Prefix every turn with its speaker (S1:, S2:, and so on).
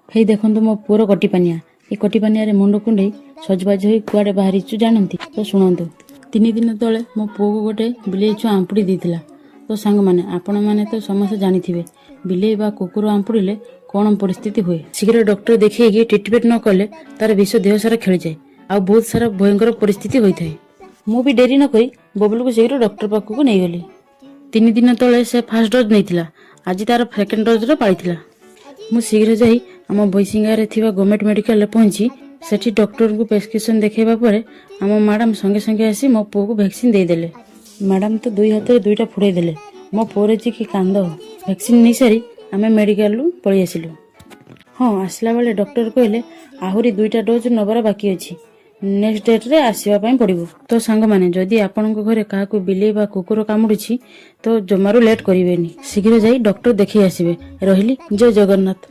S1: ହେଇ ଦେଖନ୍ତୁ ମୋ ପୁଅର କଟିପାନିଆ। ଏ କଟିପାନିଆରେ ମୁଣ୍ଡ କୁଣ୍ଡେଇ ସଜବାଜ ହୋଇ କୁଆଡ଼େ ବାହାରିଛୁ ଜାଣନ୍ତି? ତ ଶୁଣନ୍ତୁ। 3 ଦିନ ତଳେ ମୋ ପୁଅକୁ ଗୋଟେ ବିଲେଇ ଛୁଆ ଆମ୍ପୁଡ଼ି ଦେଇଥିଲା। ତ ସାଙ୍ଗମାନେ, ଆପଣମାନେ ତ ସମସ୍ତେ ଜାଣିଥିବେ ବିଲେଇ ବା କୁକୁର ଆମ୍ପୁଡ଼ିଲେ କ'ଣ ପରିସ୍ଥିତି ହୁଏ। ଶୀଘ୍ର ଡକ୍ଟର ଦେଖେଇକି ଟ୍ରିଟମେଣ୍ଟ ନ କଲେ ତାର ବିଷ ଦେହ ସାରା ଖେଳିଯାଏ ଆଉ ବହୁତ ସାରା ଭୟଙ୍କର ପରିସ୍ଥିତି ହୋଇଥାଏ। ମୁଁ ବି ଡେରି ନ କରି ବବୁଲକୁ ଶୀଘ୍ର ଡକ୍ଟର ପାଖକୁ ନେଇଗଲି। 3 ଦିନ ତଳେ ସେ ଫାର୍ଷ୍ଟ ଡୋଜ୍ ନେଇଥିଲା, ଆଜି ତାର ସେକେଣ୍ଡ ଡୋଜର ପାଳିଥିଲା। ମୁଁ ଶୀଘ୍ର ଯାଇ ଆମ ବୈସିଙ୍ଗାରେ ଥିବା ଗଭର୍ଣ୍ଣମେଣ୍ଟ ମେଡ଼ିକାଲରେ ପହଞ୍ଚି ସେଠି ଡକ୍ଟରଙ୍କୁ ପ୍ରେସ୍କ୍ରିପସନ ଦେଖାଇବା ପରେ ଆମ ମ୍ୟାଡ଼ାମ ସଙ୍ଗେ ସଙ୍ଗେ ଆସି ମୋ ପୁଅକୁ ଭ୍ୟାକ୍ସିନ୍ ଦେଇଦେଲେ। ମ୍ୟାଡ଼ାମ ତ 2 ହାତରେ 2ଟା ଫୁଡ଼େଇ ଦେଲେ। ମୋ ପୁଅର ଯେ କି କାନ୍ଦ। ଭ୍ୟାକ୍ସିନ୍ ନେଇସାରି ଆମେ ମେଡ଼ିକାଲରୁ ପଳେଇ ଆସିଲୁ। ହଁ, ଆସିଲା ବେଳେ ଡକ୍ଟର କହିଲେ ଆହୁରି 2ଟା ଡୋଜ୍ ନେବାର ବାକି ଅଛି, ନେକ୍ସଟ ଡେଟ୍ରେ ଆସିବା ପାଇଁ ପଡ଼ିବ। ତ ସାଙ୍ଗମାନେ, ଯଦି ଆପଣଙ୍କ ଘରେ କାହାକୁ ବିଲେଇ ବା କୁକୁର କାମୁଡ଼ିଛି ତ ଜମାରୁ ଲେଟ୍ କରିବେନି, ଶୀଘ୍ର ଯାଇ ଡକ୍ଟର ଦେଖେଇ ଆସିବେ। ରହିଲି, ଜୟ ଜଗନ୍ନାଥ।